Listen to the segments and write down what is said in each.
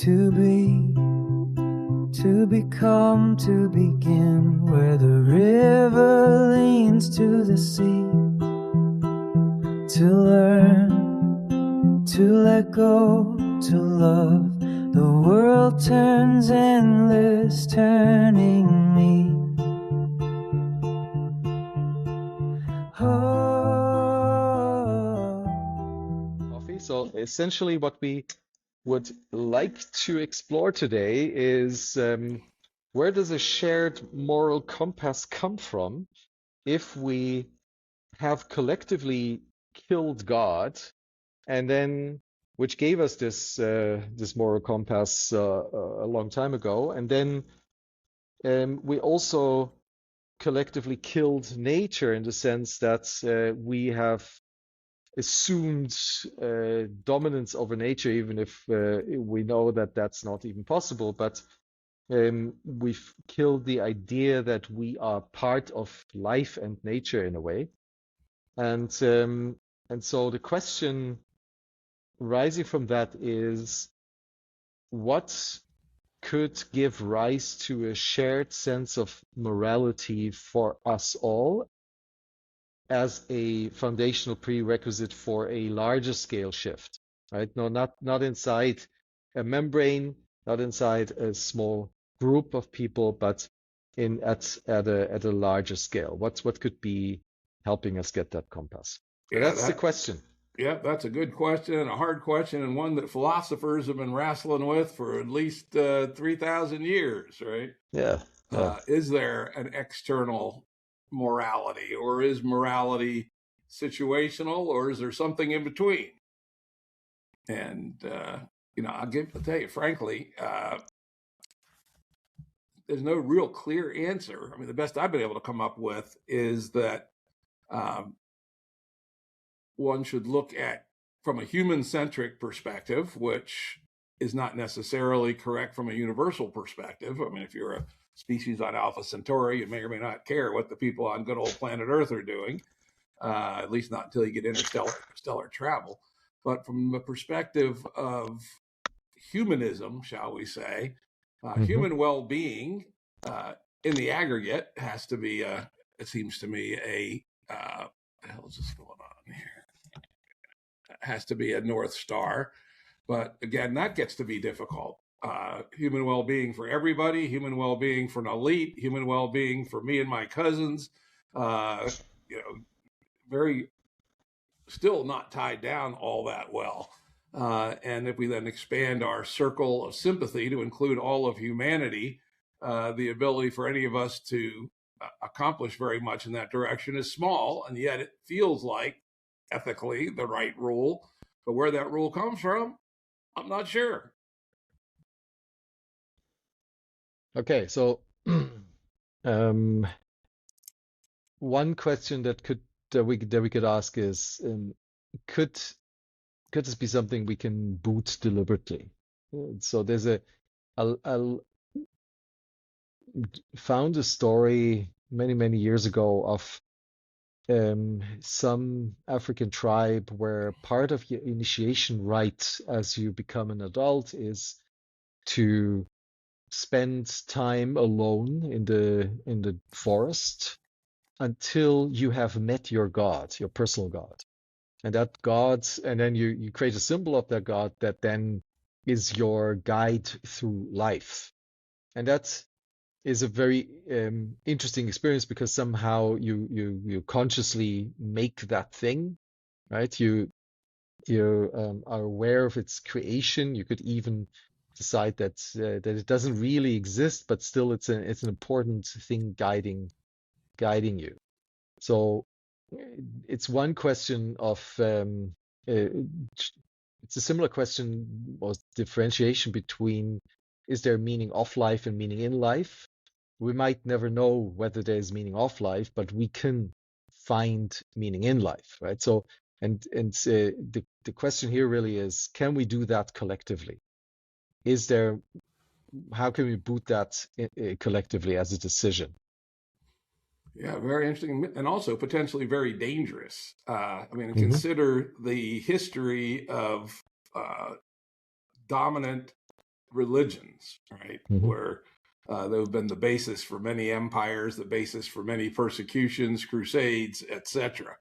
To be, to become, to begin, where the river leans to the sea. To learn, to let go, to love. The world turns endless, turning me. Coffee. So essentially what we would like to explore today is where does a shared moral compass come from if we have collectively killed God, and then which gave us this moral compass a long time ago, and then we also collectively killed nature in the sense that we have assumed dominance over nature, even if we know that that's not even possible. But we've killed the idea that we are part of life and nature in a way. And so the question rising from that is, what could give rise to a shared sense of morality for us all as a foundational prerequisite for a larger scale shift, right? No, not inside a membrane, not inside a small group of people, but in at a larger scale. What could be helping us get that compass? So Yeah, that's the question. that's a good question and a hard question, and one that philosophers have been wrestling with for at least 3,000 years, right? Yeah, yeah. Is there an external morality, or is morality situational, or is there something in between? And I'll tell you frankly, there's no real clear answer. I mean, the best I've been able to come up with is that one should look at from a human-centric perspective, which is not necessarily correct from a universal perspective. I mean, if you're a species on Alpha Centauri, you may or may not care what the people on good old planet Earth are doing, at least not until you get interstellar travel. But from the perspective of humanism, shall we say, human well-being in the aggregate has to be, it seems to me, what the hell is this going on here? Has to be a North Star. But again, that gets to be difficult. Human well-being for everybody, human well-being for an elite, human well-being for me and my cousins, very still not tied down all that well. And if we then expand our circle of sympathy to include all of humanity, the ability for any of us to accomplish very much in that direction is small, and yet it feels like ethically the right rule. But where that rule comes from, I'm not sure. Okay, so one question that we could ask is, could this be something we can boot deliberately? So there's a found a story many years ago of some African tribe where part of your initiation rite as you become an adult is to spend time alone in the forest until you have met your God, your personal God. And that God, and then you create a symbol of that God that then is your guide through life. And that is a very interesting experience because somehow you consciously make that thing, right? You are aware of its creation. You could even decide that it doesn't really exist, but still it's an important thing guiding you. So it's one question of it's a similar question or differentiation between is there meaning of life and meaning in life? We might never know whether there's meaning of life, but we can find meaning in life, right? So, the question here really is, can we do that collectively? How can we boot that collectively as a decision? Yeah, very interesting, and also potentially very dangerous. I mean, Hmm. consider the history of dominant religions, right? Hmm. Where they've been the basis for many empires, the basis for many persecutions, crusades, etc.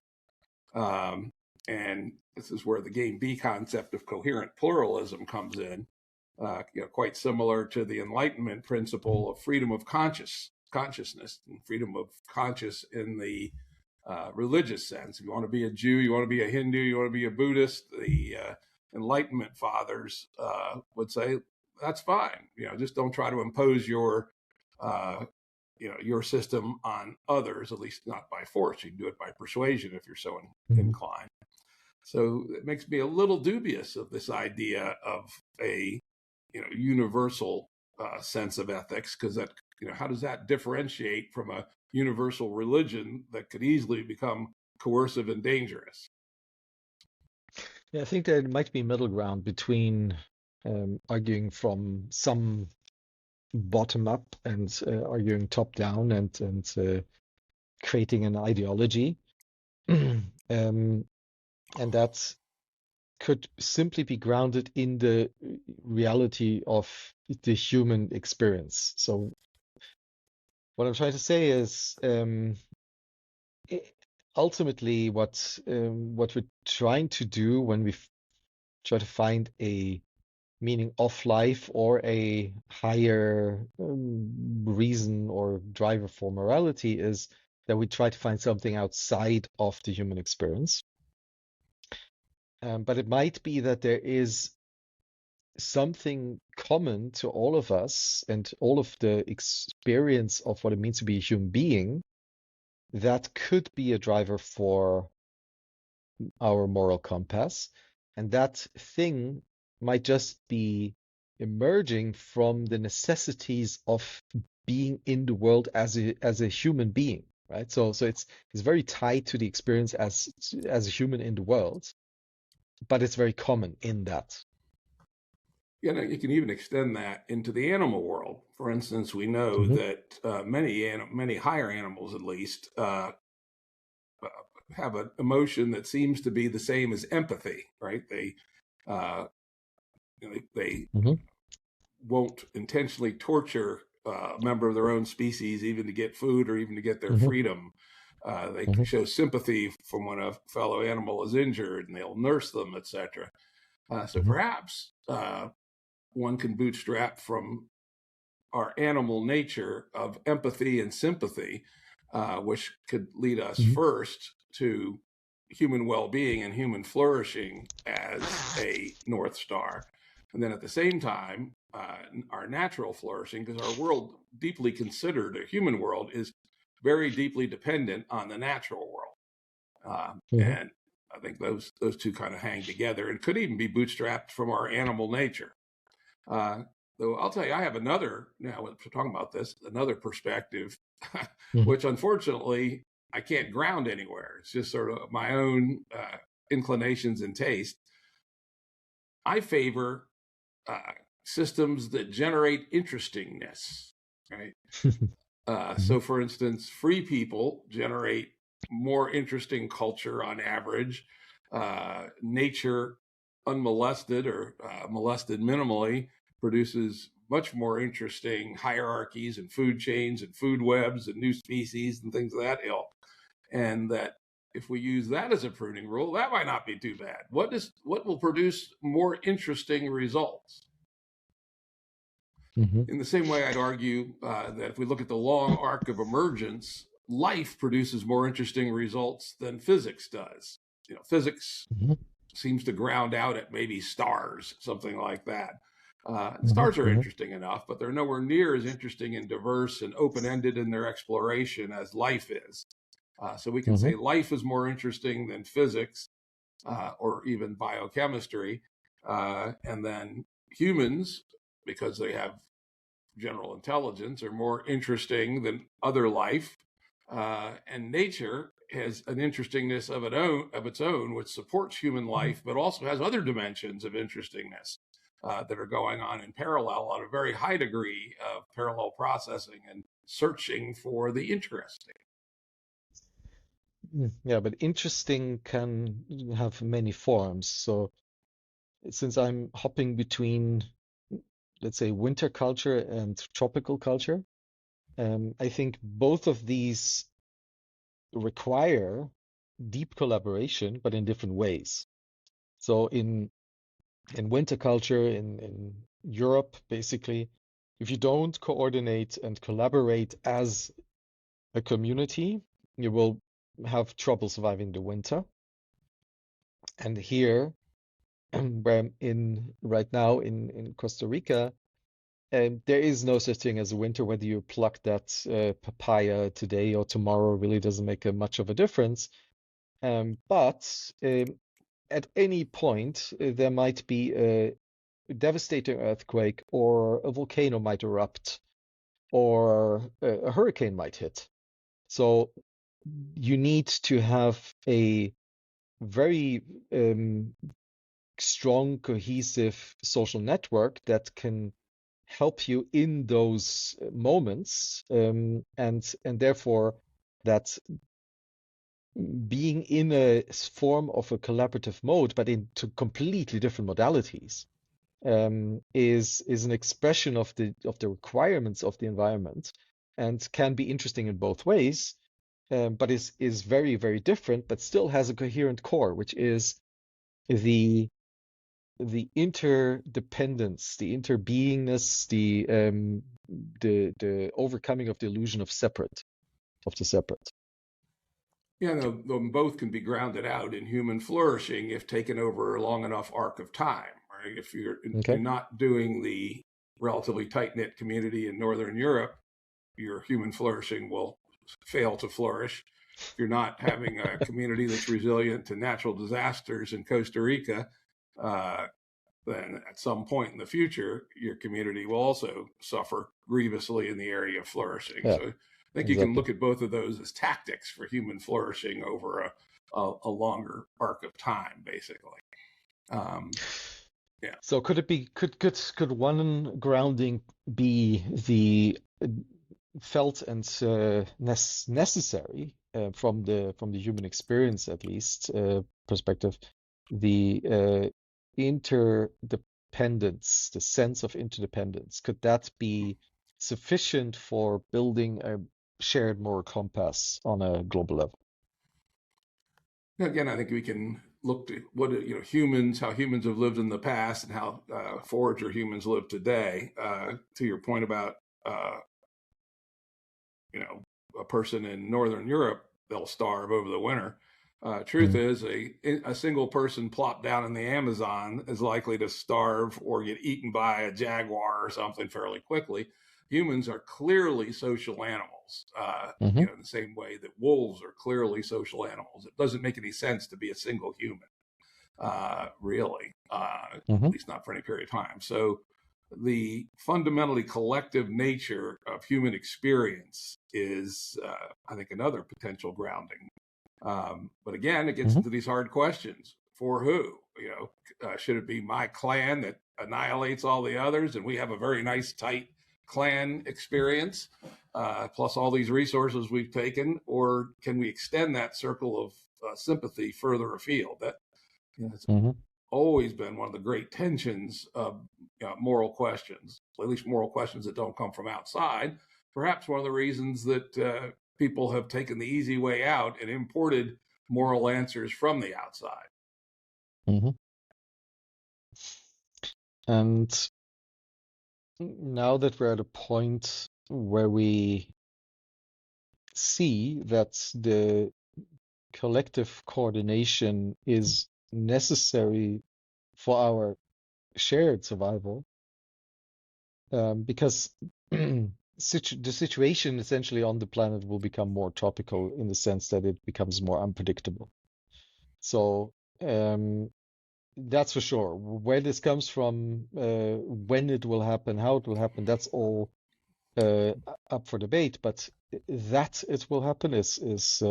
Um, and this is where the game B concept of coherent pluralism comes in. Quite similar to the Enlightenment principle of freedom of consciousness and freedom of conscious in the religious sense. If you want to be a Jew, you want to be a Hindu, you want to be a Buddhist, the Enlightenment fathers would say that's fine. Just don't try to impose uh, your system on others, at least not by force. You can do it by persuasion if you're so Hmm. inclined. So it makes me a little dubious of this idea of a universal sense of ethics, because that how does that differentiate from a universal religion that could easily become coercive and dangerous? Yeah, I think there might be middle ground between arguing from some bottom up and arguing top down and creating an ideology. And that could simply be grounded in the reality of the human experience. So what I'm trying to say is, i- ultimately, what we're trying to do when we try to find a meaning of life or a higher reason or driver for morality is that we try to find something outside of the human experience. But it might be that there is something common to all of us and all of the experience of what it means to be a human being that could be a driver for our moral compass. And that thing might just be emerging from the necessities of being in the world as a human being, right? So it's very tied to the experience as a human in the world, but it's very common in that. You can even extend that into the animal world. For instance, we know Hmm. that many higher animals, at least, have an emotion that seems to be the same as empathy, right? Uh, they Hmm. won't intentionally torture a member of their own species, even to get food or even to get their Hmm. freedom. They Hmm. show sympathy from when a fellow animal is injured, and they'll nurse them, etc. So Hmm. perhaps one can bootstrap from our animal nature of empathy and sympathy, which could lead us Hmm. first to human well-being and human flourishing as a North Star. And then at the same time, our natural flourishing, because our world, deeply considered a human world, is very deeply dependent on the natural world. Hmm. And I think those two kind of hang together and could even be bootstrapped from our animal nature. Uh, Though I'll tell you, I have another, now we're talking about this, another perspective, Hmm. which unfortunately I can't ground anywhere. It's just sort of my own inclinations and taste. I favor systems that generate interestingness, right? Hmm. So, for instance, free people generate more interesting culture on average. Nature, unmolested or molested minimally, produces much more interesting hierarchies and food chains and food webs and new species and things of that ilk. And that if we use that as a pruning rule, that might not be too bad. What will produce more interesting results? Hmm. In the same way, I'd argue that if we look at the long arc of emergence, life produces more interesting results than physics does. Physics Hmm. seems to ground out at maybe stars, something like that. Hmm. Stars are Hmm. interesting enough, but they're nowhere near as interesting and diverse and open-ended in their exploration as life is. So we can Hmm. say life is more interesting than physics or even biochemistry. And then humans, because they have general intelligence, are more interesting than other life. And nature has an interestingness of its own, which supports human life, but also has other dimensions of interestingness that are going on in parallel on a very high degree of parallel processing and searching for the interesting. Yeah, but interesting can have many forms. So since I'm hopping between, let's say, winter culture and tropical culture, I think both of these require deep collaboration, but in different ways. So in winter culture in Europe, basically, if you don't coordinate and collaborate as a community, you will have trouble surviving the winter. And here, where I'm in right now in Costa Rica, there is no such thing as a winter. Whether you pluck that papaya today or tomorrow really doesn't make much of a difference. But at any point, there might be a devastating earthquake, or a volcano might erupt, or a hurricane might hit. So you need to have a very strong, cohesive social network that can help you in those moments, and therefore that being in a form of a collaborative mode, but into completely different modalities, is an expression of the requirements of the environment, and can be interesting in both ways, but is very, very different, but still has a coherent core, which is the the interdependence, the interbeingness, the overcoming of the illusion of the separate. Yeah, no, them both can be grounded out in human flourishing if taken over a long enough arc of time. Right? If you're Okay. not doing the relatively tight knit community in Northern Europe, your human flourishing will fail to flourish. If you're not having a community that's resilient to natural disasters in Costa Rica, uh, then at some point in the future, your community will also suffer grievously in the area of flourishing. Yeah, So I think you can exactly. look at both of those as tactics for human flourishing over a longer arc of time, basically. Um, yeah. So could one grounding be the felt and necessary, from the human experience, at least, perspective, the interdependence, the sense of interdependence, could that be sufficient for building a shared moral compass on a global level? Again, I think we can look to what humans, how humans have lived in the past, and how forager humans live today. To your point about uh, a person in Northern Europe, they'll starve over the winter. Truth Mm. is, a single person plopped down in the Amazon is likely to starve or get eaten by a jaguar or something fairly quickly. Humans are clearly social animals, Hmm. in the same way that wolves are clearly social animals. It doesn't make any sense to be a single human, really, at Hmm. least not for any period of time. So the fundamentally collective nature of human experience is, I think, another potential grounding. But again, it gets Hmm. into these hard questions. For who? Should it be my clan that annihilates all the others, and we have a very nice, tight clan experience, plus all these resources we've taken, or can we extend that circle of sympathy further afield? It's Hmm. always been one of the great tensions of moral questions, at least moral questions that don't come from outside. Perhaps one of the reasons that people have taken the easy way out and imported moral answers from the outside. Hmm. And now that we're at a point where we see that the collective coordination is necessary for our shared survival, because the situation essentially on the planet will become more tropical, in the sense that it becomes more unpredictable. So, that's for sure. Where this comes from, when it will happen, how it will happen, that's all uh, up for debate. But that it will happen is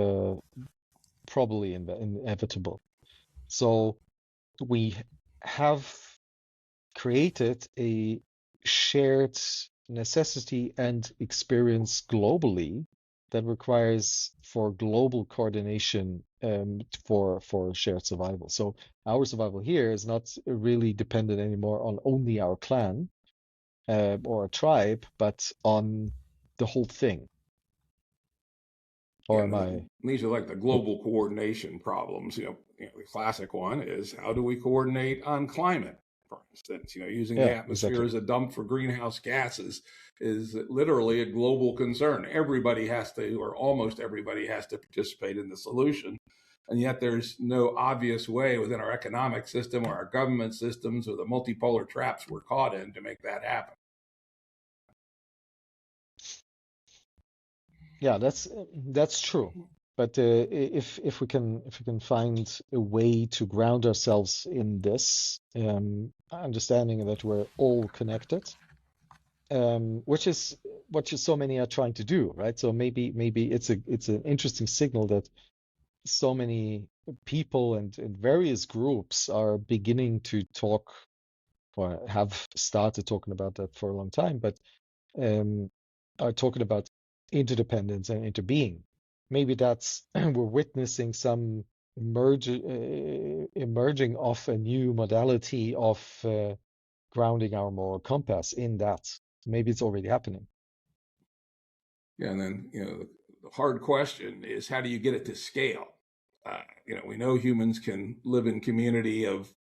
probably inevitable. So we have created a shared necessity and experience globally, that requires for global coordination for shared survival. So our survival here is not really dependent anymore on only our clan or a tribe, but on the whole thing. Or am I? These are like the global coordination problems. The classic one is, how do we coordinate on climate, for instance? Using the Yeah, atmosphere exactly. as a dump for greenhouse gases is literally a global concern. Everybody has to, or almost everybody has to participate in the solution. And yet there's no obvious way within our economic system or our government systems or the multipolar traps we're caught in to make that happen. Yeah, that's true. But if we can find a way to ground ourselves in this understanding that we're all connected, which is what so many are trying to do, right? So maybe it's an interesting signal that so many people and various groups are beginning to talk or have started talking about that for a long time, but are talking about interdependence and interbeing. Maybe that's we're witnessing some emerging of a new modality of grounding our moral compass in that. Maybe it's already happening. Yeah, and then the hard question is, how do you get it to scale? We know humans can live in community of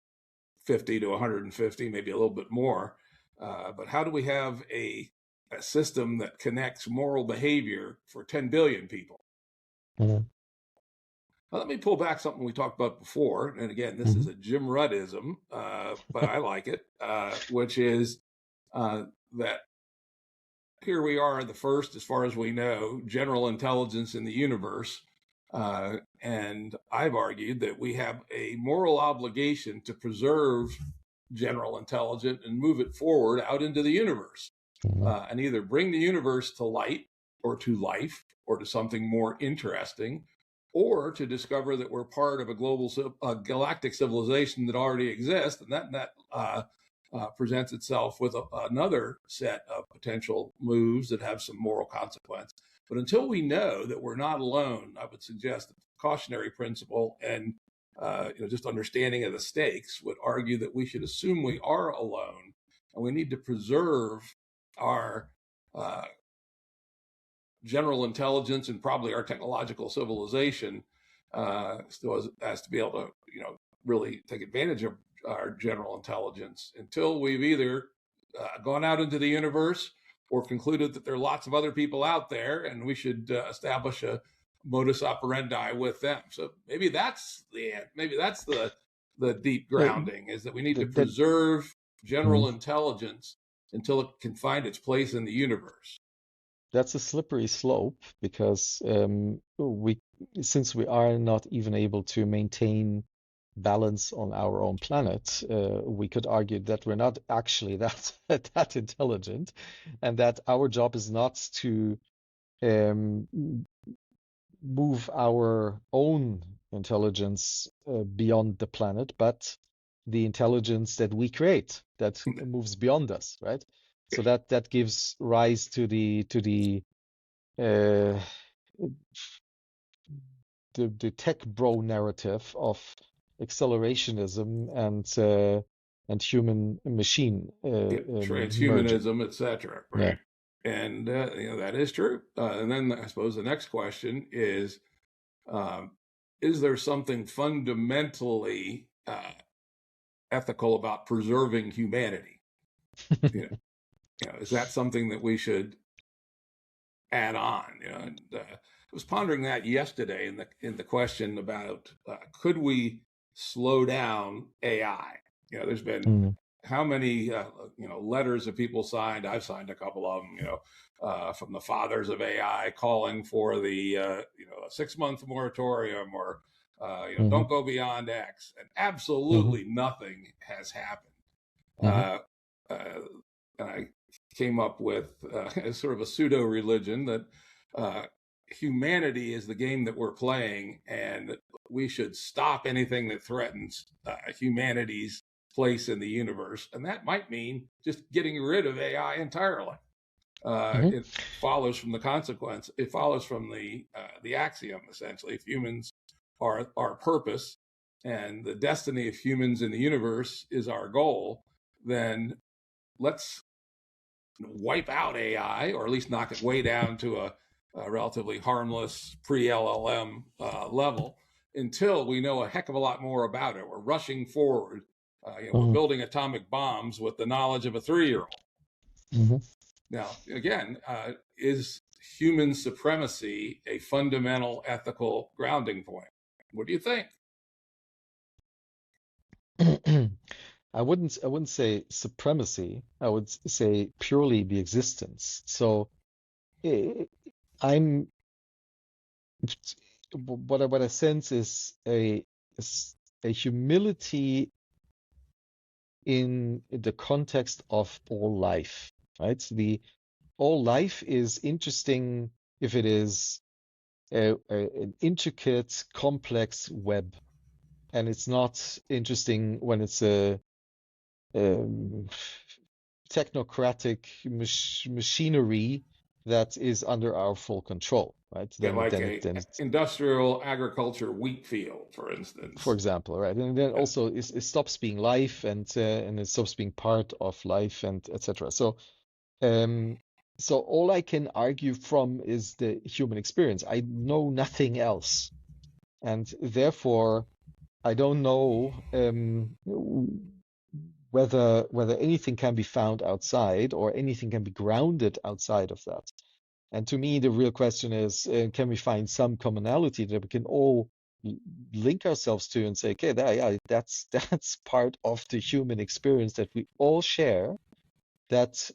50 to 150, maybe a little bit more, but how do we have a system that connects moral behavior for 10 billion people? Mhm. Now, let me pull back something we talked about before, and again, this is a Jim Ruddism, but I like it, which is that here we are, the first, as far as we know, general intelligence in the universe. And I've argued that we have a moral obligation to preserve general intelligence and move it forward out into the universe, and either bring the universe to light or to life or to something more interesting, or to discover that we're part of a global galactic civilization that already exists, and that presents itself with another set of potential moves that have some moral consequence. But until we know that we're not alone, I would suggest that the cautionary principle and just understanding of the stakes would argue that we should assume we are alone, and we need to preserve our general intelligence and probably our technological civilization still as to be able to really take advantage of our general intelligence until we've either gone out into the universe or concluded that there are lots of other people out there and we should establish a modus operandi with them. So maybe that's the deep grounding, is that we need to preserve general intelligence until it can find its place in the universe. That's a slippery slope because since we are not even able to maintain balance on our own planet, we could argue that we're not actually that intelligent, and that our job is not to move our own intelligence beyond the planet, but the intelligence that we create that moves beyond us, right? So that gives rise to the tech bro narrative of accelerationism and human machine merging. Transhumanism, etc. Yeah. Right, and that is true. And then I suppose the next question is there something fundamentally ethical about preserving humanity? Is that something that we should add on? And I was pondering that yesterday in the question about could we slow down AI? There's been how many letters have people signed? I've signed a couple of them. From the fathers of AI calling for the a 6-month moratorium, or don't go beyond X, and absolutely nothing has happened. And I came up with sort of a pseudo religion that humanity is the game that we're playing, and we should stop anything that threatens humanity's place in the universe. And that might mean just getting rid of AI entirely. Hmm. It follows from the consequence. It follows from the axiom, essentially. If humans are our purpose and the destiny of humans in the universe is our goal, then let's wipe out AI, or at least knock it way down to a relatively harmless pre-LLM level until we know a heck of a lot more about it. We're rushing forward. We're Hmm. building atomic bombs with the knowledge of a 3-year-old. Hmm. Now, again, is human supremacy a fundamental ethical grounding point? What do you think? I wouldn't say supremacy. I would say purely the existence. So eh, I'm what I sense is a humility in the context of all life, right? All life is interesting if it is an intricate, complex web, and it's not interesting when it's a um, technocratic machinery that is under our full control, right? Yeah, Then like then it a then it's, industrial agriculture wheat field, for for instance. example, right? And then Yeah. also it stops being life and it stops being part of life and etc. Um, so all I can argue from is the human experience. I know nothing else, and therefore I don't know whether anything can be found outside or anything can be grounded outside of that. And to me, the real question is, can we find some commonality that we can all link ourselves to and say, okay, yeah, that's part of the human experience that we all share that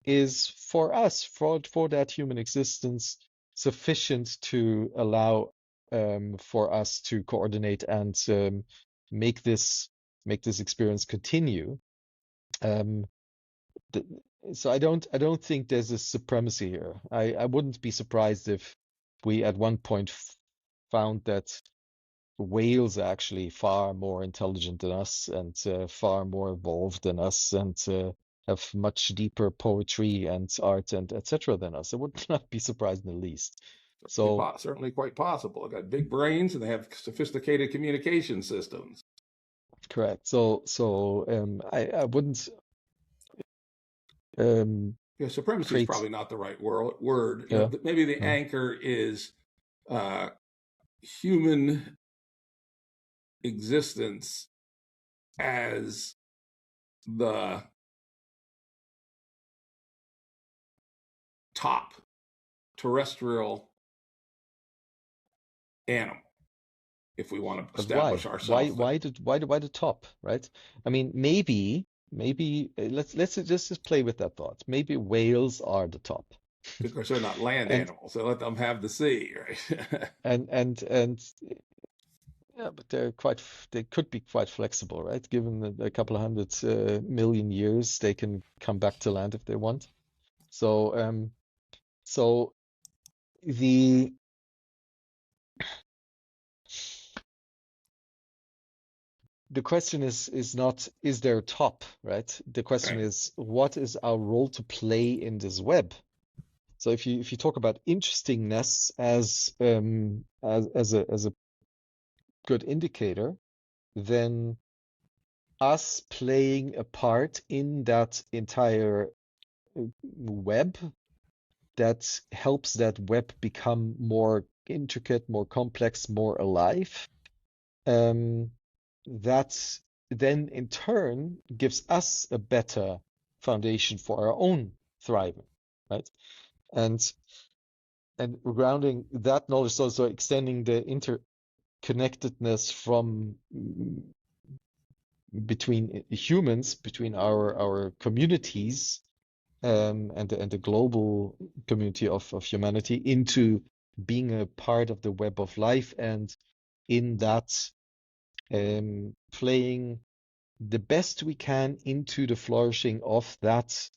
is for us, for that human existence, sufficient to allow for us to coordinate and make this make this experience continue. Um, th- so I don't think there's a supremacy here. I wouldn't be surprised if we at one point found that whales are actually far more intelligent than us and far more evolved than us and have much deeper poetry and art and etc. than us. I would not be surprised in the least. So Certainly quite possible. They've got big brains and they have sophisticated communication systems. correct. I wouldn't um, Yeah, supremacy is create. probably not the right word. Yeah. Maybe the No. anchor is uh, human existence as the top terrestrial animal, if we want to But establish why? Why? ourselves there. Why the top? Right? I mean, maybe let's just play with that thought. Maybe whales are the top. Because they're not land And animals, so let them have the sea, right? and yeah, but they could be quite flexible, right? Given that a couple of hundred million years, they can come back to land if they want. So so the the question is not is there a top, right? The question Right. is what is our role to play in this web? So if you talk about interestingness as a good indicator, then us playing a part in that entire web that helps that web become more intricate, more complex, more alive. Um, that then in turn gives us a better foundation for our own thriving, right? And and grounding that knowledge, so extending the interconnectedness from between humans, between our communities, and the global community of humanity into being a part of the web of life, and in that playing the best we can into the flourishing of that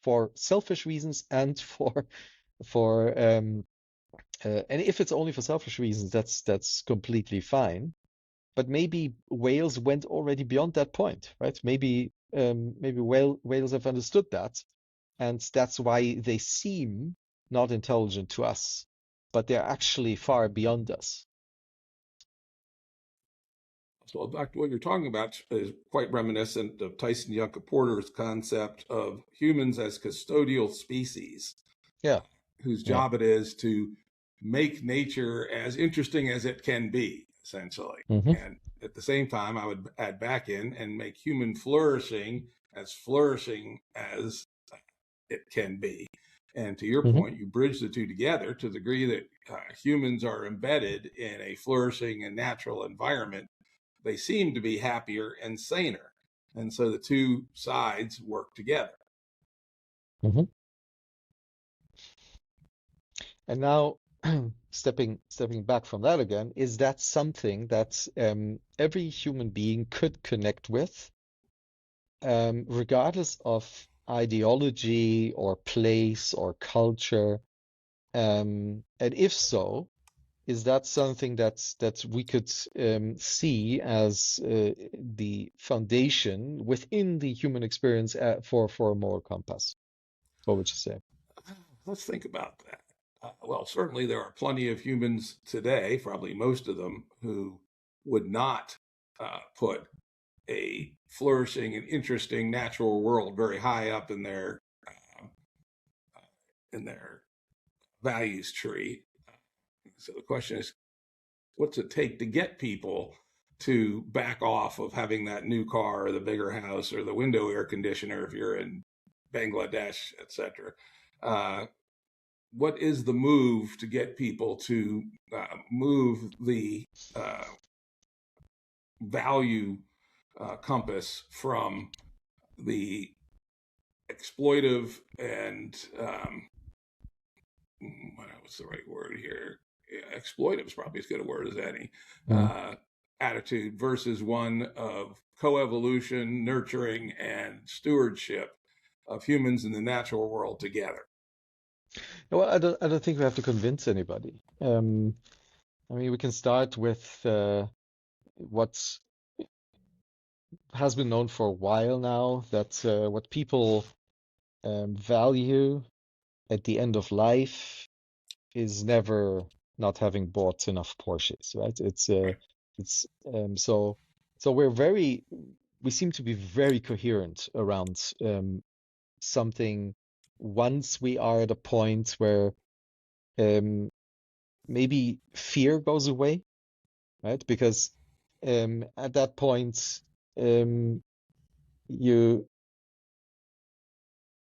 for selfish reasons and for and if it's only for selfish reasons, that's completely fine. But maybe whales went already beyond that point, right? Maybe whales have understood that, And that's why they seem not intelligent to us, but they're actually far beyond us. So, Dr., what you're talking about is quite reminiscent of Tyson Yuncker Porter's concept of humans as custodial species, Yeah, whose yeah. job it is to make nature as interesting as it can be, essentially. Mm-hmm. And at the same time, I would add back in and make human flourishing as it can be. And to your Mm-hmm. point, you bridge the two together to the degree that humans are embedded in a flourishing and natural environment. They seem to be happier and saner. And so the two sides work together. Mm-hmm. And now, stepping back from that again, is that something that every human being could connect with, regardless of ideology or place or culture? And if so, is that something that we could see as the foundation within the human experience for a moral compass? What would you say? Let's think about that. Well, certainly there are plenty of humans today, probably most of them, who would not put a flourishing and interesting natural world very high up in their values tree. So the question is, what's it take to get people to back off of having that new car or the bigger house or the window air conditioner if you're in Bangladesh, etc.? What is the move to get people to move the value compass from the exploitive and what's the right word here? Exploitive is probably as good a word as any. Attitude versus one of coevolution, nurturing, and stewardship of humans in the natural world together. Well, I don't think we have to convince anybody. I mean, we can start with what has been known for a while now, that what people value at the end of life is never not having bought enough Porsches, right? Right. It's so we seem to be very coherent around something once we are at a point where maybe fear goes away, right? Because at that point, you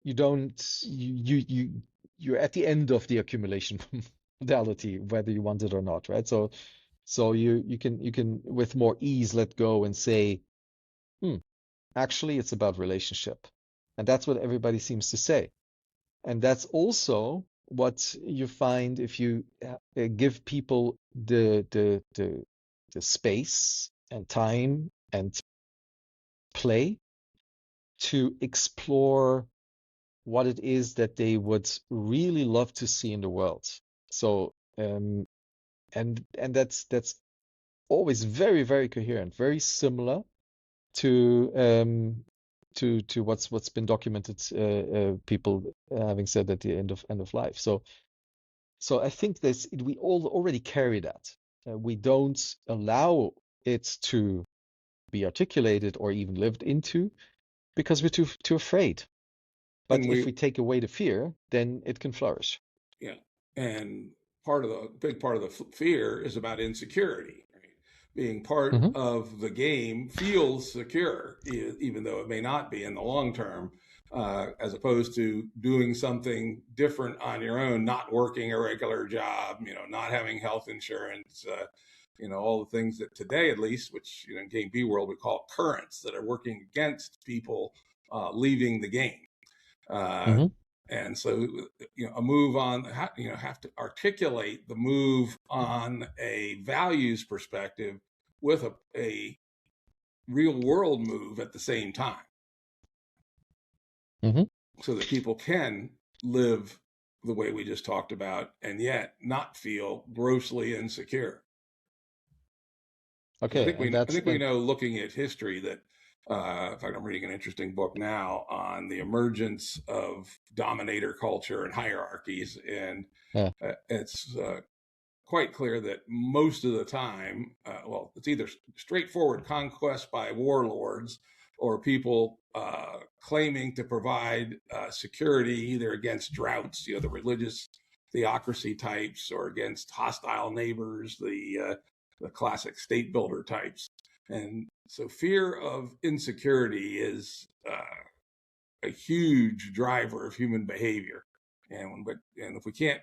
you don't you're at the end of the accumulation modality, whether you want it or not, right? So you can with more ease let go and say, actually, it's about relationship, and that's what everybody seems to say. And that's also what you find if you give people the space and time and play to explore what it is that they would really love to see in the world. So and that's always very, very coherent, very similar to what's been documented, people having said at the end of life. So I think we all already carry that. We don't allow it to be articulated or even lived into because we're too afraid. But And if we take away the fear, then it can flourish. yeah, and big part of the fear is about insecurity. Right? Being part Mm-hmm. of the game feels secure, even though it may not be in the long term, as opposed to doing something different on your own, not working a regular job, not having health insurance, all the things that today, at least, which in game B world we call currents that are working against people leaving the game. Mm-hmm. And so, a move on, have to articulate the move on a values perspective with a real world move at the same time, Mm-hmm. so that people can live the way we just talked about and yet not feel grossly insecure. I Okay, think and we know, looking at history, that In fact, I'm reading an interesting book now on the emergence of dominator culture and hierarchies, and Yeah. it's quite clear that most of the time, it's either straightforward conquest by warlords or people claiming to provide security either against droughts, the religious theocracy types, or against hostile neighbors, the classic state builder types. And so fear of insecurity is a huge driver of human behavior. And if we can't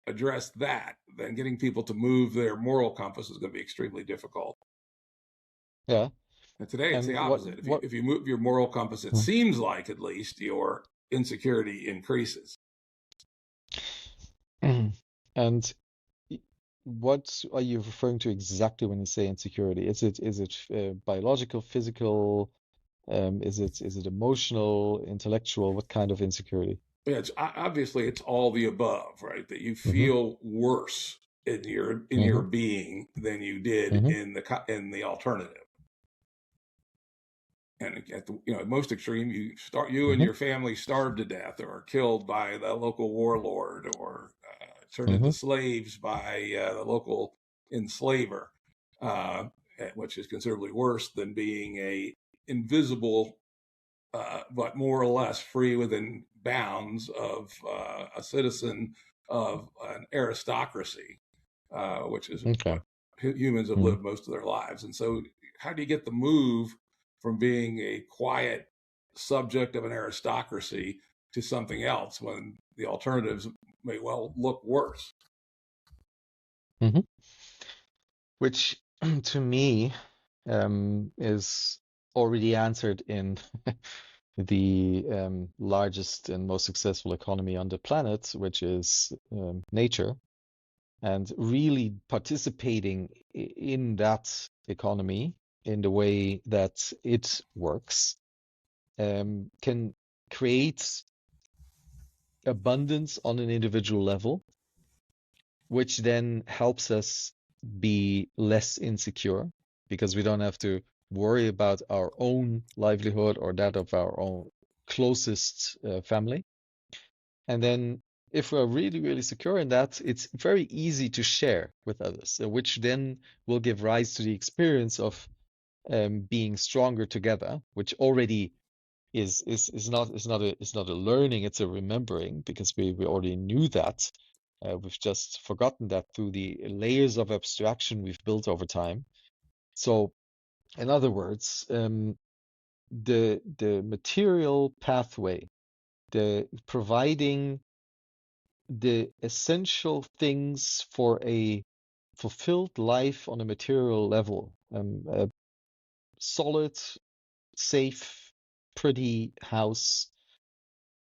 address that, then getting people to move their moral compass is going to be extremely difficult. Yeah. And today it's And the opposite. If you move your moral compass, it seems like at least your insecurity increases. And what are you referring to exactly when you say insecurity? Is it biological, physical? Is it emotional, intellectual? What kind of insecurity? Yeah, obviously it's all the above, right? That you Mm-hmm. feel worse in your being than you did in the alternative. And at the most extreme, you and your family starve to death, or are killed by the local warlord, or turned into slaves by the local enslaver, which is considerably worse than being a invisible, but more or less free within bounds of a citizen of an aristocracy, which is what humans have lived most of their lives. And so, how do you get the move from being a quiet subject of an aristocracy to something else when the alternatives may well look worse? Which to me is already answered in the largest and most successful economy on the planet, which is nature, and really participating in that economy in the way that it works can create abundance on an individual level, which then helps us be less insecure because we don't have to worry about our own livelihood or that of our own closest family. And then if we're really, really secure in that, it's very easy to share with others, which then will give rise to the experience of being stronger together, which already is not a learning, it's a remembering, because we already knew that. We've just forgotten that through the layers of abstraction we've built over time. So, in other words, the material pathway, the providing the essential things for a fulfilled life on a material level, a solid, safe, pretty house,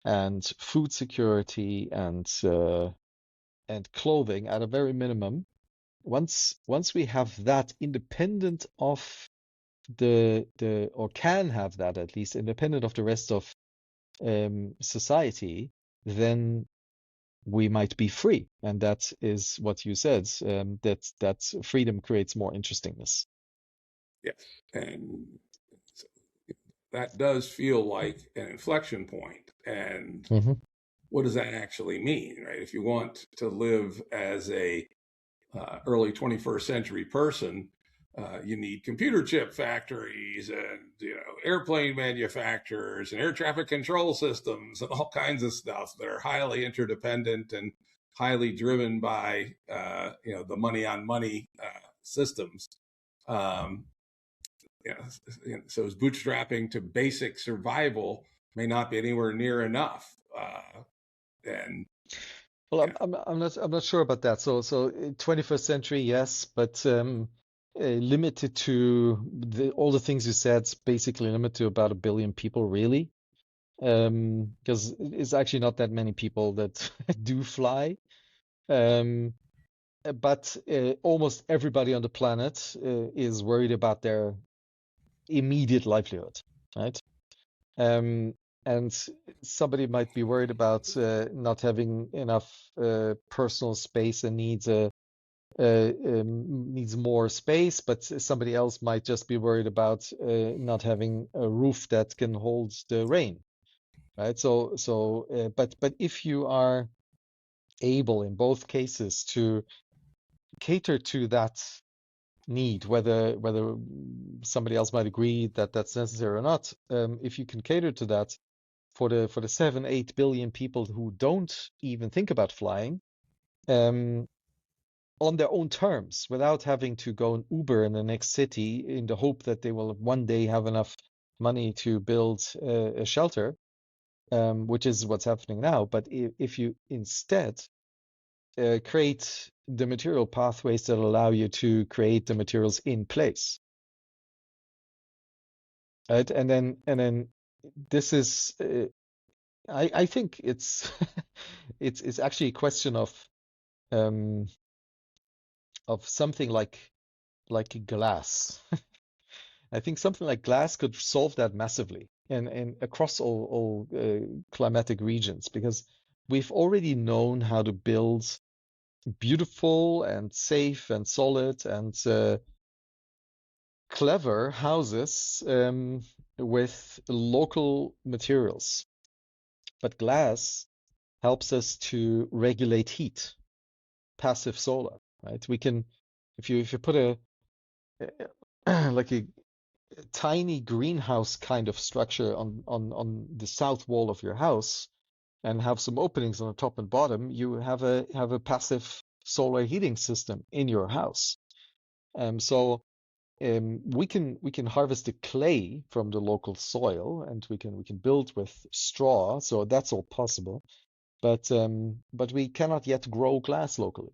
and food security, and clothing at a very minimum. Once we have that independent of or can have that at least independent of the rest of society, then we might be free. And that is what you said, that freedom creates more interestingness. Yes, and that does feel like an inflection point. And what does that actually mean, right? If you want to live as a early 21st century person, you need computer chip factories and airplane manufacturers and air traffic control systems and all kinds of stuff that are highly interdependent and highly driven by the money on money systems. So bootstrapping to basic survival may not be anywhere near enough. Well, I'm not sure about that. So 21st century, yes, but limited to all the things you said. Basically limited to about 1 billion people, really, because it's actually not that many people that do fly. But almost everybody on the planet is worried about their immediate livelihood, right? And somebody might be worried about not having enough personal space and needs a needs more space, but somebody else might just be worried about not having a roof that can hold the rain, right? But if you are able in both cases to cater to that need, whether somebody else might agree that that's necessary or not, if you can cater to that for the 7-8 billion people who don't even think about flying, on their own terms, without having to go and Uber in the next city in the hope that they will one day have enough money to build a shelter, which is what's happening now. But if you instead create the material pathways that allow you to create the materials in place, right? And then this is, I think it's it's actually a question of something like glass. I think something like glass could solve that massively and across all climatic regions, because we've already known how to build beautiful and safe and solid and clever houses with local materials. But glass helps us to regulate heat, passive solar, right? We can, if you put a like a tiny greenhouse kind of structure on the south wall of your house and have some openings on the top and bottom, you have a passive solar heating system in your house. So we can harvest the clay from the local soil, and we can build with straw, so that's all possible. But we cannot yet grow glass locally.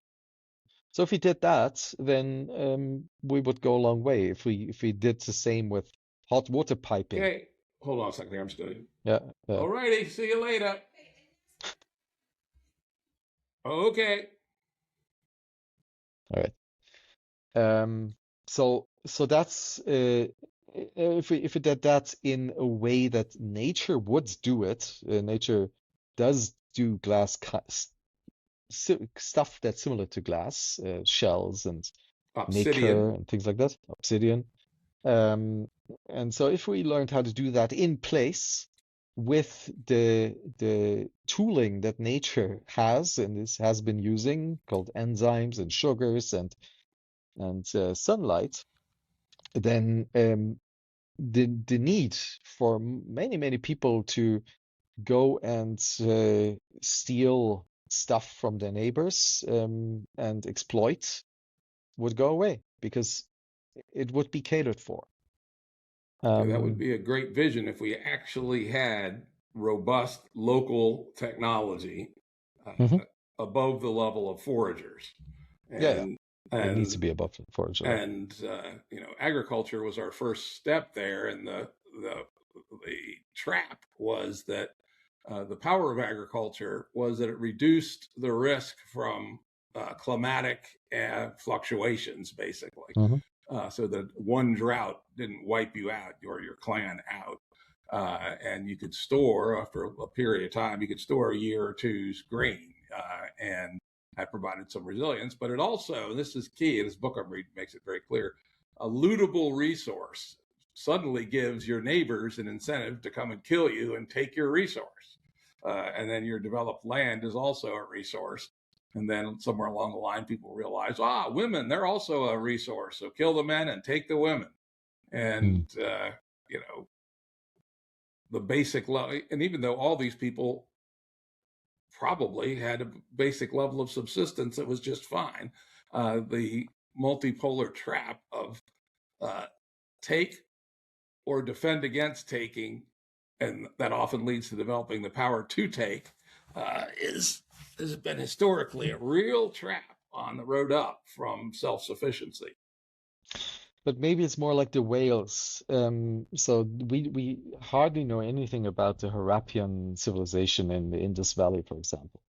So if we did that, then we would go a long way. If we did the same with hot water piping. Okay, hold on a second. I'm studying. Yeah. All righty, see you later. Okay. All right. So that's if we did that in a way that nature would do it, nature does do glass stuff that's similar to glass, shells and nacre and things like that, obsidian. And so if we learned how to do that in place with the tooling that nature has and has been using, called enzymes and sugars and sunlight, then the need for many people to go and steal stuff from their neighbors and exploit would go away, because it would be catered for. That would be a great vision if we actually had robust local technology above the level of foragers. And it needs to be above foragers. And agriculture was our first step there, and the trap was that the power of agriculture was that it reduced the risk from climatic fluctuations, basically. So that one drought didn't wipe you out or your clan out. And you could store, after a period of time, you could store a year or two's grain. And that provided some resilience. But it also, and this is key, and this book I'm reading makes it very clear, a lootable resource suddenly gives your neighbors an incentive to come and kill you and take your resource. And then your developed land is also a resource. And then somewhere along the line, people realize, women, they're also a resource. So kill the men and take the women. And, the basic level, and even though all these people probably had a basic level of subsistence that was just fine, the multipolar trap of take or defend against taking, and that often leads to developing the power to take, has been historically a real trap on the road up from self-sufficiency. But maybe it's more like the whales. So we hardly know anything about the Harappan civilization in the Indus Valley, for example.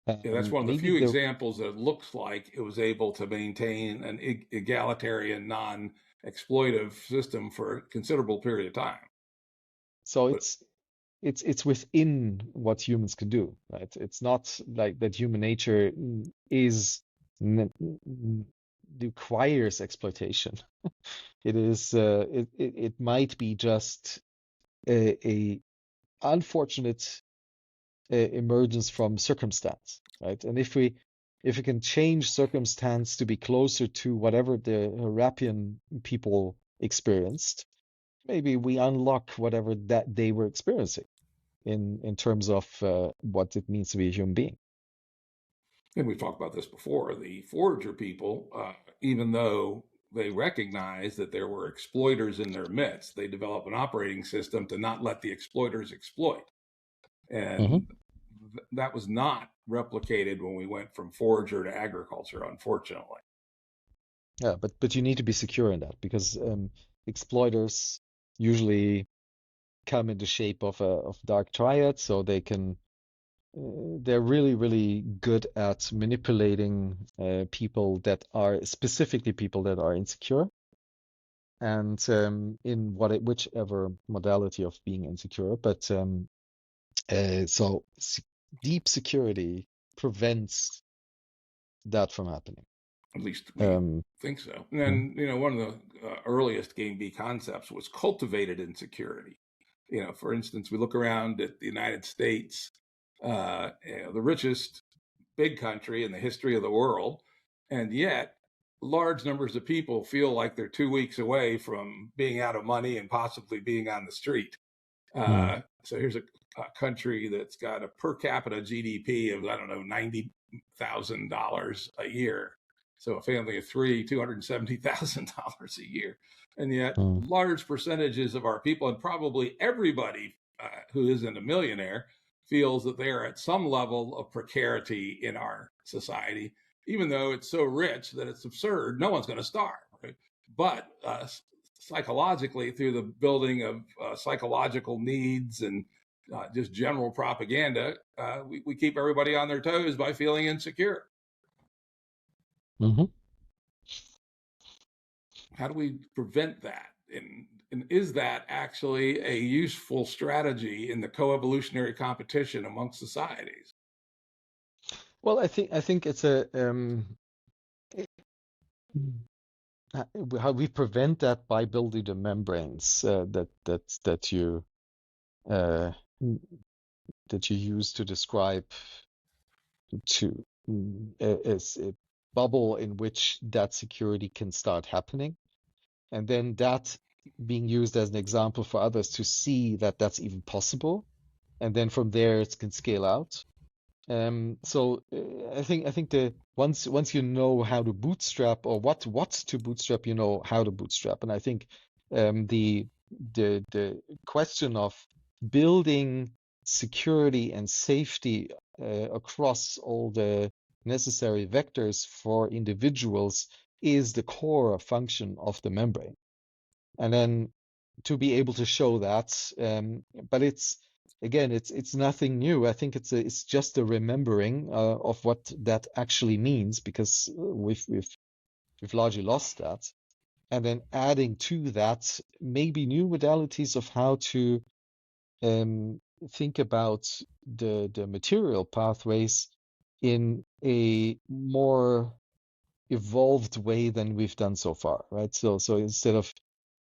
That's one of the few examples that looks like it was able to maintain an egalitarian, non-exploitive system for a considerable period of time. So it's within what humans can do, right? It's not like that human nature is requires exploitation. It might be just a unfortunate emergence from circumstance, right? And if we can change circumstance to be closer to whatever the Harapian people experienced, maybe we unlock whatever that they were experiencing in terms of what it means to be a human being. And we've talked about this before. The forager people, even though they recognize that there were exploiters in their midst, they develop an operating system to not let the exploiters exploit. And that was not replicated when we went from forager to agriculture, unfortunately. Yeah, but you need to be secure in that, because exploiters usually come in the shape of dark triad, so they're really, really good at manipulating people that are specifically people that are insecure, and in whichever modality of being insecure. But so deep security prevents that from happening. At least we think so. And then, one of the earliest game B concepts was cultivated insecurity. For instance, we look around at the United States, the richest big country in the history of the world, and yet large numbers of people feel like they're 2 weeks away from being out of money and possibly being on the street. So here's a country that's got a per capita GDP of, I don't know, $90,000 a year. So a family of three, $270,000 a year. And yet large percentages of our people, and probably everybody who isn't a millionaire, feels that they are at some level of precarity in our society, even though it's so rich that it's absurd. No one's going to starve, right? But psychologically, through the building of psychological needs and just general propaganda, we keep everybody on their toes by feeling insecure. How do we prevent that? And is that actually a useful strategy in the co-evolutionary competition amongst societies? Well, I think it's how we prevent that by building the membranes that you use to describe as a bubble in which that security can start happening, and then that being used as an example for others to see that that's even possible, and then from there it can scale out. So I think the once you know how to bootstrap, or what to bootstrap, you know how to bootstrap. And I think the question of building security and safety across all the necessary vectors for individuals is the core function of the membrane. And then to be able to show that, but it's nothing new. I think it's just a remembering of what that actually means, because we've largely lost that, and then adding to that maybe new modalities of how to think about the material pathways in a more evolved way than we've done so far, right? So instead of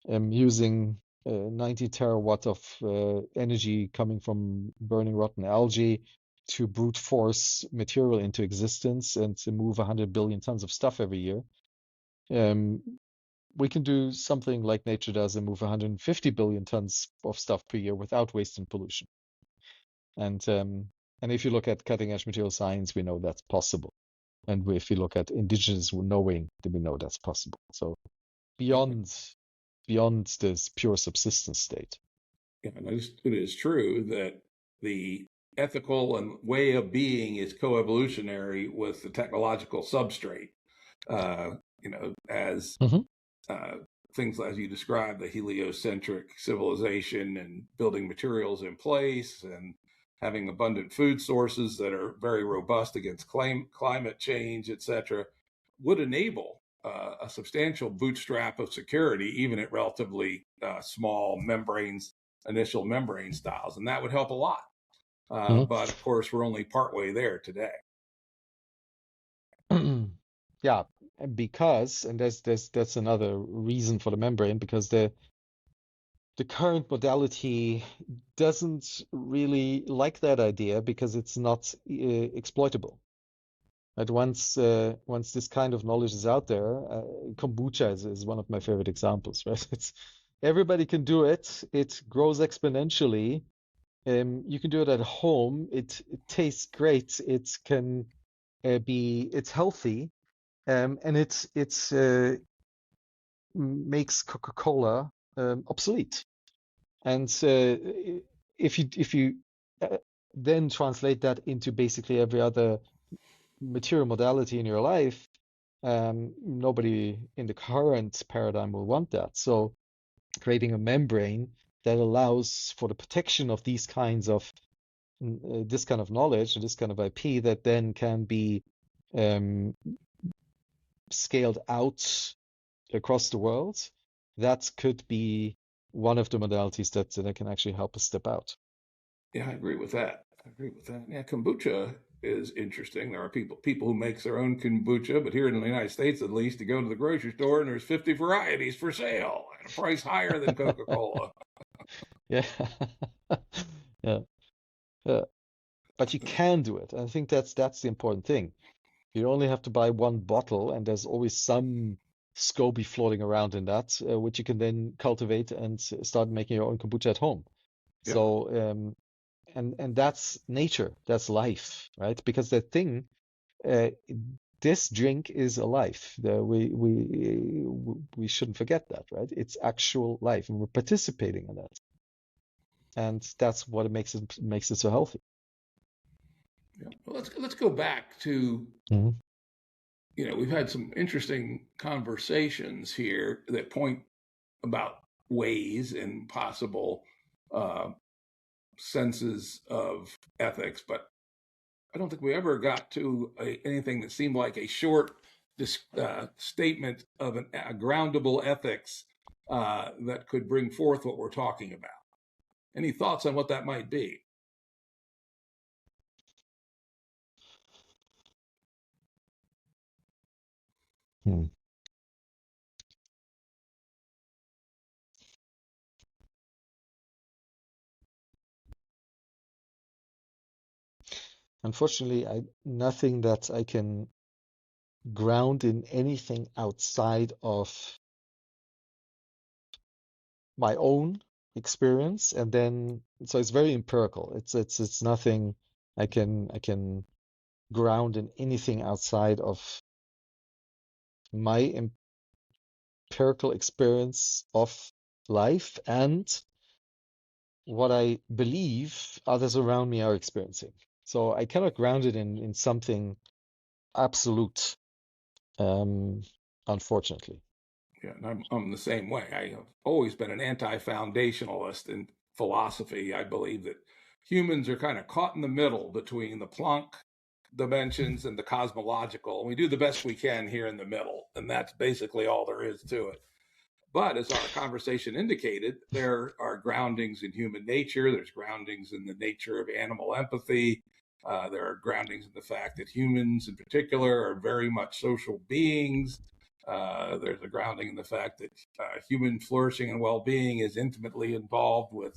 using 90 terawatt of energy coming from burning rotten algae to brute force material into existence and to move 100 billion tons of stuff every year, we can do something like nature does and move 150 billion tons of stuff per year without waste and pollution. And if you look at cutting edge material science, we know that's possible. And if you look at indigenous knowing, then we know that's possible. So beyond this pure subsistence state. Yeah, and it is true that the ethical and way of being is coevolutionary with the technological substrate. As things as you described, the heliocentric civilization and building materials in place and having abundant food sources that are very robust against climate change, etc., would enable a substantial bootstrap of security, even at relatively small initial membrane styles, and that would help a lot. But of course, we're only partway there today. Yeah, and because, and that's another reason for the membrane, because the current modality doesn't really like that idea because it's not exploitable. Right? Once this kind of knowledge is out there, kombucha is one of my favorite examples, right? It's everybody can do it. It grows exponentially. You can do it at home. It tastes great. It can it's healthy, and it's makes Coca-Cola obsolete. And if you uh, then translate that into basically every other material modality in your life, nobody in the current paradigm will want that. So creating a membrane that allows for the protection of these kinds of this kind of knowledge and this kind of IP that then can be um, scaled out across the world, that could be one of the modalities that can actually help us step out. Yeah, I agree with that. I agree with that. Yeah, kombucha is interesting. There are people who make their own kombucha, but here in the United States, at least, you go to the grocery store and there's 50 varieties for sale at a price higher than Coca-Cola. Yeah. Yeah. Yeah. But you can do it. I think that's the important thing. You only have to buy one bottle, and there's always some SCOBY floating around in that, which you can then cultivate and start making your own kombucha at home. Yep. So, and that's nature, that's life, right? Because the thing, uh, this drink is a life. We shouldn't forget that, right? It's actual life, and we're participating in that, and that's what it makes it so healthy. Yeah. Well, let's go back to, Mhm. we've had some interesting conversations here that point about ways and possible uh, senses of ethics, but I don't think we ever got to anything that seemed like a short statement of a groundable ethics that could bring forth what we're talking about. Any thoughts on what that might be? Hmm. Unfortunately, nothing that I can ground in anything outside of my own experience, and then so it's very empirical. It's nothing I can ground in anything outside of my empirical experience of life and what I believe others around me are experiencing. So I cannot ground it in something absolute, um, unfortunately. Yeah, and I'm the same way. I have always been an anti-foundationalist in philosophy. I believe that humans are kind of caught in the middle between the Planck dimensions and the cosmological, and we do the best we can here in the middle, and that's basically all there is to it. But as our conversation indicated, there are groundings in human nature. There's groundings in the nature of animal empathy. There are groundings in the fact that humans, in particular, are very much social beings. There's a grounding in the fact that human flourishing and well-being is intimately involved with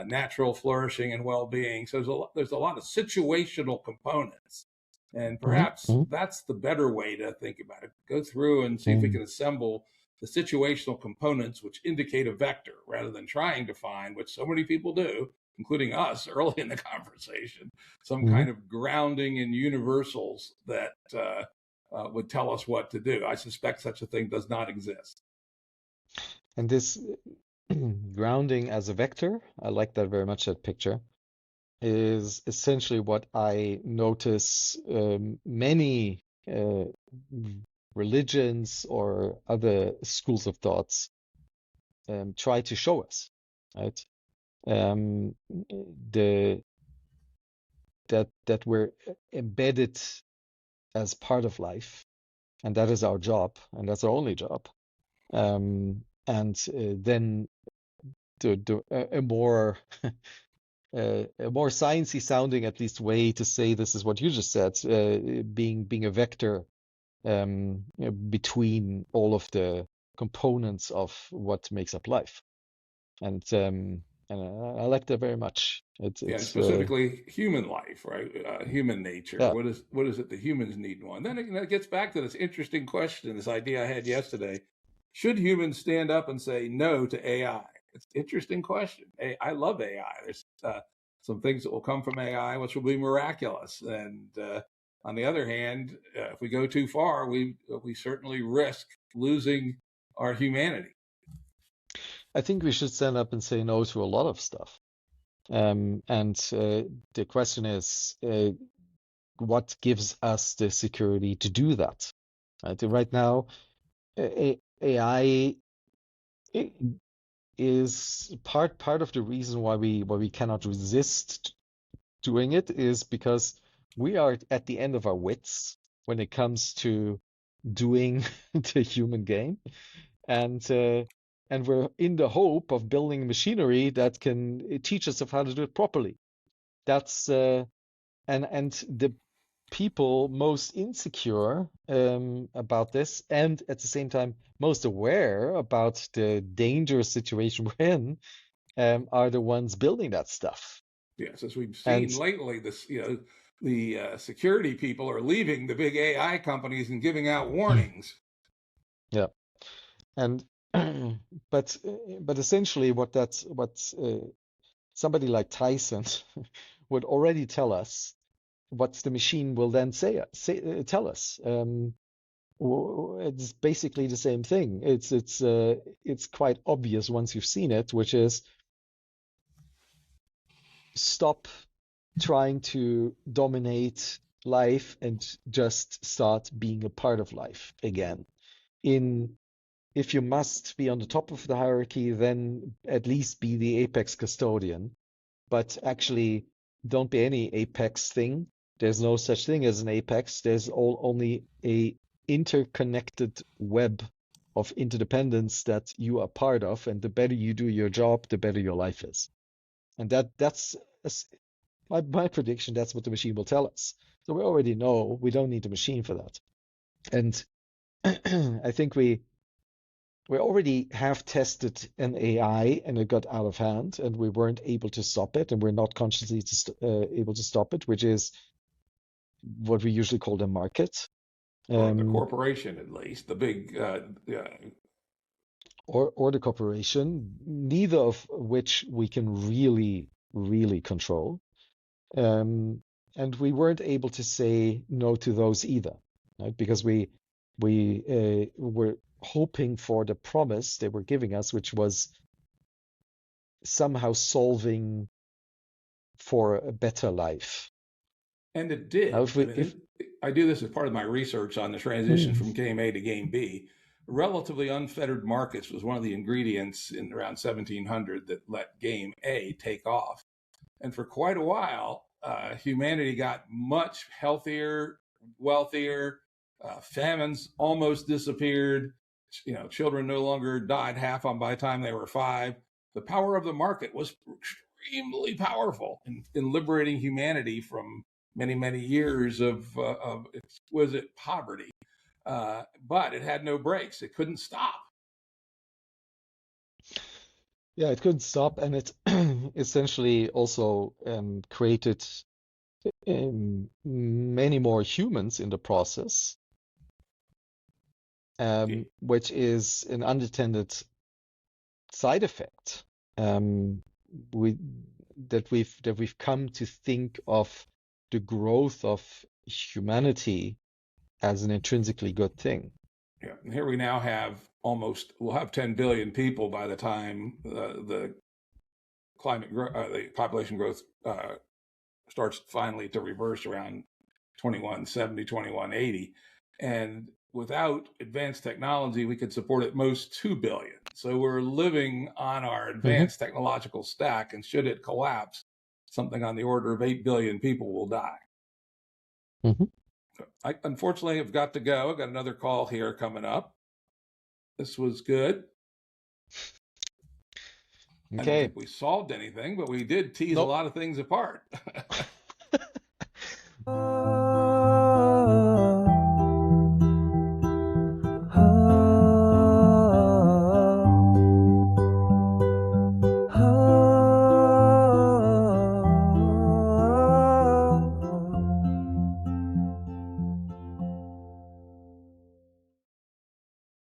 natural flourishing and well-being. So there's a lot of situational components, and Mhm, perhaps mhm, that's the better way to think about it. Go through and see if we mhm, can assemble the situational components which indicate a vector rather than trying to find, which so many people do, including us early in the conversation, some mhm. kind of grounding in universals that would tell us what to do. I suspect such a thing does not exist. And this grounding as a vector, I like that very much, that picture, is essentially what I notice many religions or other schools of thoughts try to show us, right? Um, the that we're embedded as part of life, and that is our job, and that's our only job. And then a more a more sciencey sounding, at least, way to say this is what you just said, being a vector between all of the components of what makes up life. And I like that very much. Yeah, It's specifically human life, right? Human nature. yeah. What is it the humans need more? And then it gets back to this interesting question, this idea I had yesterday. Should humans stand up and say no to AI? It's an interesting question. I love AI. There's some things that will come from AI which will be miraculous. And on the other hand, if we go too far, we certainly risk losing our humanity. I think we should stand up and say no to a lot of stuff. And the question is, what gives us the security to do that? Right now, AI is part of the reason why we cannot resist doing it is because we are at the end of our wits when it comes to doing the human game, and we're in the hope of building machinery that can teach us of how to do it properly. That's and the people most insecure about this, and at the same time most aware about the dangerous situation we're in, are the ones building that stuff. Yes, as we've seen And lately, the security people are leaving the big AI companies and giving out warnings. yeah, and but essentially what somebody like Tyson would already tell us what the machine will then tell us. It's basically the same thing. It's quite obvious once you've seen it, which is stop trying to dominate life and just start being a part of life again. If you must be on the top of the hierarchy, then at least be the apex custodian, but actually don't be any apex thing. There's no such thing as an apex. There's only a interconnected web of interdependence that you are part of, and the better you do your job, the better your life is. And that's my prediction. That's what the machine will tell us. So we already know we don't need the machine for that. And I think we already have tested an AI and it got out of hand and we weren't able to stop it, and we're not consciously able to stop it, which is what we usually call the market. Or the corporation, at least, the big, or the corporation, neither of which we can really control. And we weren't able to say no to those either, right? Because we were hoping for the promise they were giving us, which was somehow solving for a better life. And it did. Now, I do this as part of my research on the transition from game A to game B. Relatively unfettered markets was one of the ingredients in around 1700 that let game A take off. And for quite a while, humanity got much healthier, wealthier. Famines almost disappeared. Children no longer died half on by the time they were 5. The power of the market was extremely powerful in liberating humanity from many years of exquisite poverty. But it had no brakes. It couldn't stop. Yeah, it couldn't stop, and it essentially also created many more humans in the process, which is an unintended side effect that we've come to think of the growth of humanity as an intrinsically good thing. Yeah, and here we now have we'll have 10 billion people by the time the population growth starts finally to reverse around 2170, 2180. And without advanced technology, we could support at most 2 billion. So we're living on our advanced technological stack, and should it collapse, something on the order of 8 billion people will die. I unfortunately have got to go. I've got another call here coming up. This was good. Okay. I don't think we solved anything, but we did tease a lot of things apart.